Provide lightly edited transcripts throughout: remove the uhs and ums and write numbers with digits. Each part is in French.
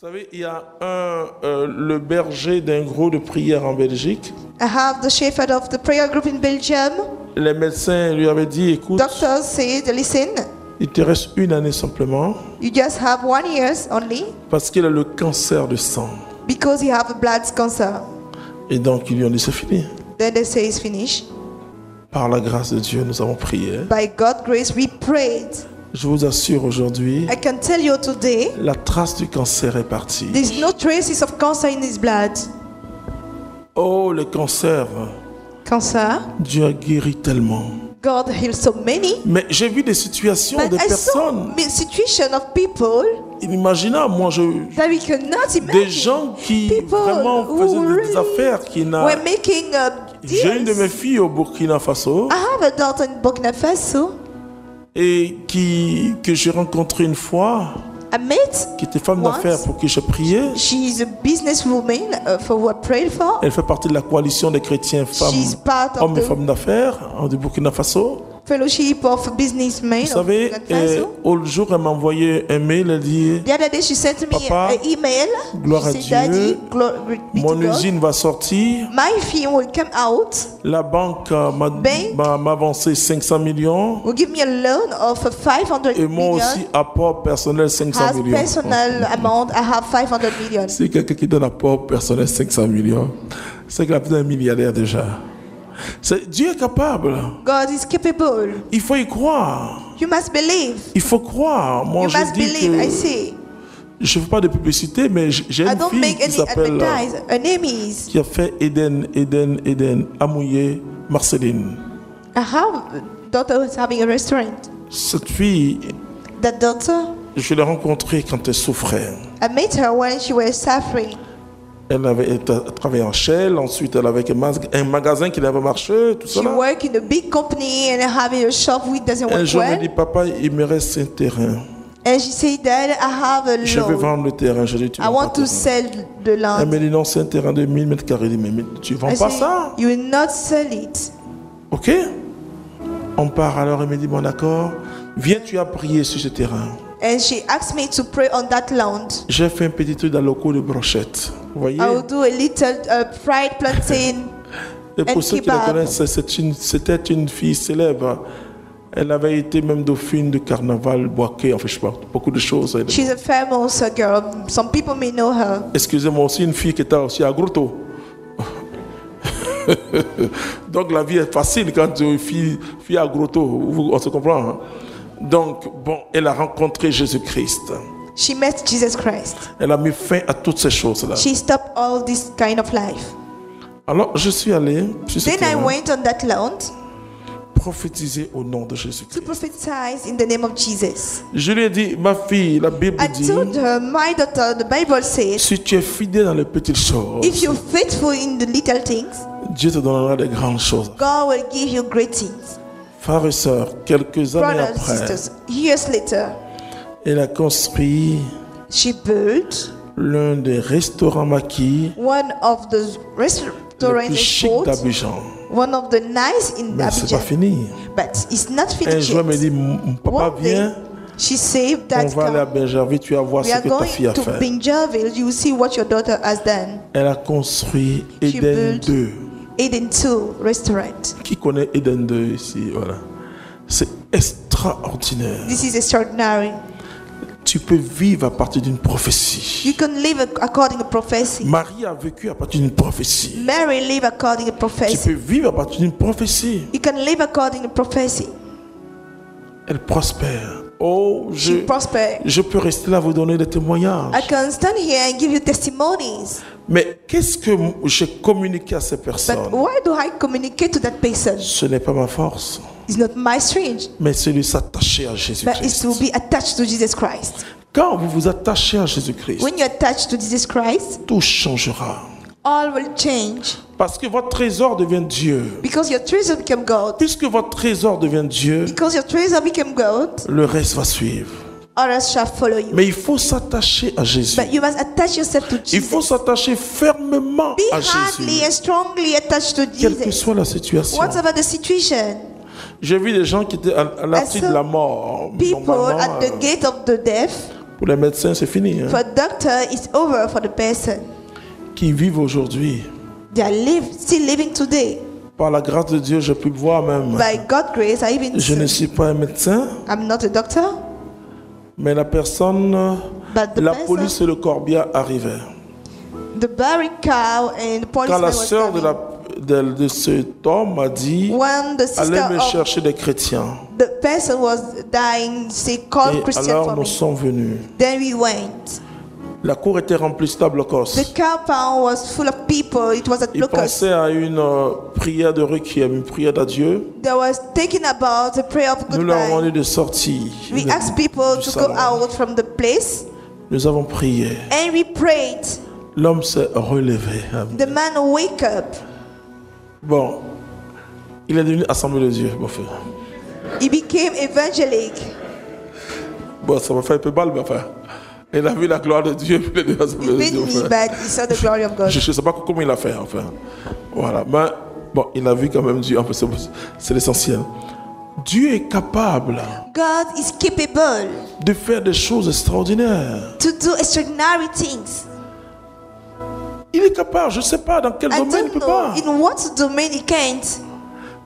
Vous savez, il y a le berger d'un groupe de prière en Belgique. I have the shepherd of the prayer group in Belgium. Les médecins lui avaient dit, écoute, Doctors said, listen, il te reste 1 année simplement you just have 1 year only parce qu'il a le cancer du sang. because you have a blood cancer. Et donc, ils lui ont dit, c'est fini. Then they say it's finished. Par la grâce de Dieu, nous avons prié. By God's grace, we prayed. Je vous assure aujourd'hui, I can tell you today, la trace du cancer est partie. there's no traces of cancer in his blood. Oh, le cancer, Cancer, Dieu a guéri tellement. God healed so many. Mais j'ai vu des situations de But I saw personnes situation of people inimaginables. Moi, that we cannot des imagine. gens qui People vraiment who faisaient des really affaires qui n'a. We're making J'ai une de deals. mes filles au Burkina Faso I have a daughter in Burkina Faso. et que j'ai rencontré une fois, I met. qui était femme Once. d'affaires pour qui je priais. She's a businesswoman for who I prayed for. Elle fait partie de la coalition des chrétiens femmes, She's part of hommes et the femmes d'affaires du Burkina Faso. fellowship of businessmen Vous of savez, Burkina Faso. au jour, elle m'a envoyé un mail, elle dit, The other day she sent me Papa, an email. gloire She à said, Dieu, Daddy, glory be to mon God. usine va sortir, My fee will come out. la banque Bank. m'a avancé 500 millions Will give me a loan of 500 et moi million. aussi apport personnel 500 As millions. personal amount, I have 500 million. Si quelqu'un qui donne apport personnel 500 millions, c'est qu'il a plus d'un milliardaire déjà. Dieu est capable. God is capable. Il faut y croire. You must believe. Il faut croire. Moi, You je must dis believe. I que say. je ne fais pas de publicité, mais j'ai I une don't fille make qui any s'appelle, advertise. Her name is. qui a fait Eden, Amouillé, Marceline. I have a daughter who's having a restaurant. Cette fille, That daughter, je l'ai rencontrée quand elle souffrait. I met her when she was suffering. Elle avait travaillé en Shell, ensuite elle avait un magasin qui n'avait marché, tout She ça. worked in a big company and having a shop which doesn't Un work jour, elle me dit, well. papa, il me reste un terrain. And she said, Dad, I have a Je vais loan. vendre le terrain. Je dis, tu I vends want pas to le terrain. sell the Elle land. me dit, non, c'est un terrain de 1000 mètres carrés. Je dis, mais tu vends I pas said, ça? you will not sell it. Ok? On part alors, elle me dit, bon d'accord, viens, tu as prié sur ce terrain. And she asked me to pray on that land. J'ai fait un petit truc dans le locaux de brochette. Vous voyez? I will do a little fried plantain. Et pour and ceux qui la kebab. connaissent, c'était une fille célèbre. Elle avait été même dauphine de carnaval, Boaké, enfin je sais pas, beaucoup de choses. She's a famous girl. Some people may know her. Excusez-moi, aussi une fille qui était aussi à Grotto. Donc la vie est facile quand tu es fille à Grotto, on se comprend. Hein? Donc, bon, elle a rencontré Jésus-Christ. She met Jesus Christ. Elle a mis fin à toutes ces choses-là. She stopped all this kind of life. Alors, je suis allé sur ce Then I terrain, went on that land prophétiser au nom de to Jésus-Christ. prophesy in the name of Jesus. Je lui ai dit, ma fille, la Bible I dit, told her, my daughter, the Bible says, si tu es fidèle dans les petites choses, if you're faithful in the little things, Dieu te donnera des grandes choses. God will give you great things. Frères et sœurs, quelques années Brothers and après, sisters, years later, elle a construit she built l'un des restaurants maquis one of the les restaurants plus chics in d'Abidjan. one of the nice in Mais c'est pas Abidjan. fini. But it's not Un finished jour, elle me yet. dit, mon papa, One day, viens, she said on that va aller à Bergerville, tu vas voir we ce are que ta going fille a to fait. Bingerville. You will see what your daughter has done. Elle a construit She Eden built 2. Eden 2 restaurant. Qui connaît Eden 2 ici? Voilà. C'est extraordinaire. This is extraordinary. Tu peux vivre à partir d'une prophétie. You can live according to prophecy. Marie a vécu à partir d'une prophétie. Mary live according to Tu prophecy. peux vivre à partir d'une prophétie. You can live according to prophecy. Elle prospère. Oh, She prospered. je peux rester là vous donner des témoignages. I can stand here and give you testimonies. Mais qu'est-ce que j'ai communiqué à ces But personnes? why do I communicate to that person? Ce n'est pas ma force, It's not my strength, mais c'est de s'attacher à but it's Jésus-Christ. to be attached to Jesus Christ. Quand vous vous attachez à Jésus-Christ, When you're attached to Jesus Christ, tout changera. all will change. Parce que votre trésor devient Dieu. Because your treasure become God. Puisque votre trésor devient Dieu, Because your treasure become God, le reste va suivre. others shall follow you. Mais il faut s'attacher à Jésus. But you must attach yourself to Il faut Jesus. s'attacher fermement Be à hardly Jésus. and strongly attached to Quelle que Jesus. soit la situation. Whatever the situation, J'ai vu des gens qui étaient à la I suite saw de la mort. people Normalement, at the gate of the death, Pour les médecins, c'est fini. For a doctor, it's over for the person. Qui vivent aujourd'hui. They are still living today. Par la grâce de Dieu, j'ai pu voir même. By God's grace, I even Je ne suis pas un médecin. I'm not a doctor. Mais la personne, la police et le corbillard arrivaient. The barricade and the police. Quand la sœur de cet homme a dit, allez me chercher des chrétiens. The person was dying. They called Christian alors for nous me. sommes venus. Then we went. La cour était remplie, c'était à Blocos. The compound was full of people. It was at Ils Blocos. pensaient à une prière de requiem, une prière d'adieu. They was thinking about a prayer of Nous leur avons goodbye. dit de sortir. We asked people to go out from the place. Nous avons prié. And we prayed. L'homme s'est relevé. The man wake up. Bon, il est devenu Assemblée de Dieu, mon frère. He became evangelic. Bon, ça m'a fait un peu mal, mais enfin. Il a vu la gloire de Dieu, puis il est devenu Assemblée de Dieu. He bit me, but he saw the glory of God. Je ne sais pas comment il a fait, enfin. Voilà, mais bon, il a vu quand même Dieu. Enfin, c'est l'essentiel. Dieu est capable God is capable de faire des choses extraordinaires. to do extraordinary things. Il est capable, je ne sais pas dans quel I domaine il don't peut pas. know in what domain he can't.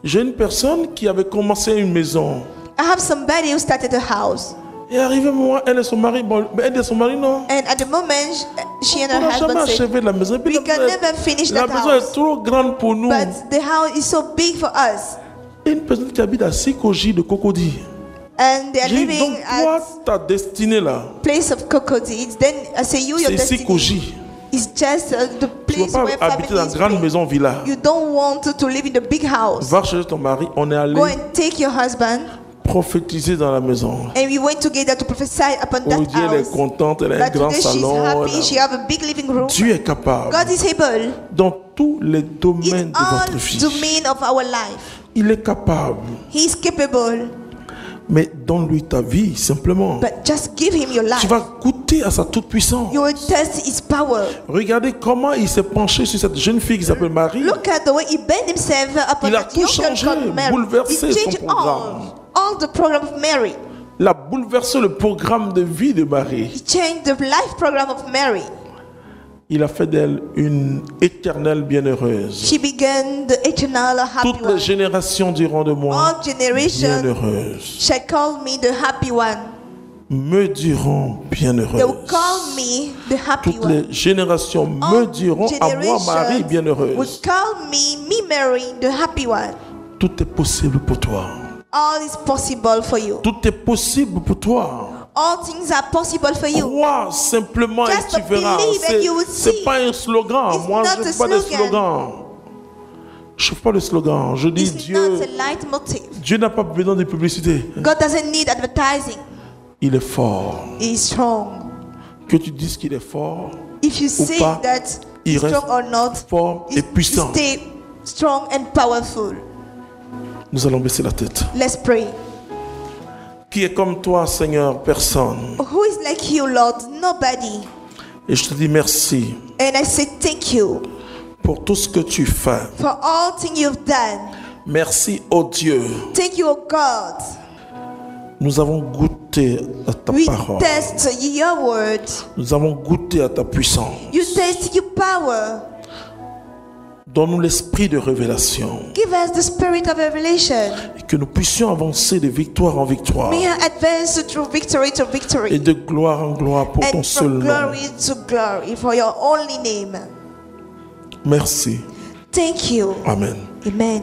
J'ai une personne qui avait commencé une maison. I have somebody who started a house. Et arrivé moi, elle et son mari, bon, elle et son mari non. And at the moment, she and On her n'a jamais husband said, achevé la maison. Et puis we can never finish la that maison house. est trop grande pour nous. But the house is so big for us. Et une personne qui habite à Sikoji de Cocody. And they are J'ai dit, living donc toi, at ta destinée là, place of Cocody. Then I say, your c'est destiny Sikoji. is just the Tu ne place vas where pas habiter dans family une is grande staying. maison villa. You don't want to live in the big house. Va chercher ton mari, on est allé Go and take your husband. prophétiser dans la maison. And we went together to prophesy upon that Aujourd'hui, elle est house. contente, elle a un But grand today she's salon. happy. She have a big living room. Dieu est capable God is able dans tous les domaines in de all votre vie. domain of our life. Il est capable. He is capable. Mais donne-lui ta vie simplement. But just give him your Tu life. vas goûter à sa toute puissance. You will test his power. Regardez comment il s'est penché sur cette jeune fille qui s'appelle Marie. Look at the way he bent himself upon Il a that tout young girl changé, called Mary. bouleversé He son changed programme. all the program of Mary. Il a bouleversé le programme de vie de Marie. He changed the life program of Mary. Il a fait d'elle une éternelle bienheureuse. She began the eternal happy Toutes les one. générations diront de moi All generations bienheureuse. shall call me the happy one. Me diront They will bienheureuse. call me the happy Toutes one. les générations me All diront à moi Marie generations bienheureuse. will call me Mary, the happy one. Tout est possible pour toi. All is possible for you. Tout est possible pour toi. All things are possible for you. Crois simplement Just et tu verras. believe and you will C'est see. pas un slogan. It's Moi, not je ne a fais pas de slogan. slogan. Je ne fais pas de slogan. Je dis It's Dieu. not a leitmotiv. Dieu n'a pas besoin de publicité. God doesn't need advertising. Il est fort. He is strong. Que tu dises qu'il est fort, If you say pas, that il he's reste strong or not, fort et puissant. stay strong and powerful. Nous allons baisser la tête. Let's pray. Qui est comme toi, Seigneur? Personne. Who is like you, Lord? Nobody. Et je te dis merci And I say thank you pour tout ce que tu fais. for all things you've done. Merci, oh Dieu. Thank you, oh God. Nous avons goûté à ta We parole. test your word. Nous avons goûté à ta puissance. You test your power. Donne-nous l'esprit de révélation Give us the spirit of revelation. et que nous puissions avancer de victoire en victoire May I advance through victory to et victory de gloire en gloire pour ton and seul from nom. glory to glory for your only name. Merci. Thank you. Amen. Amen.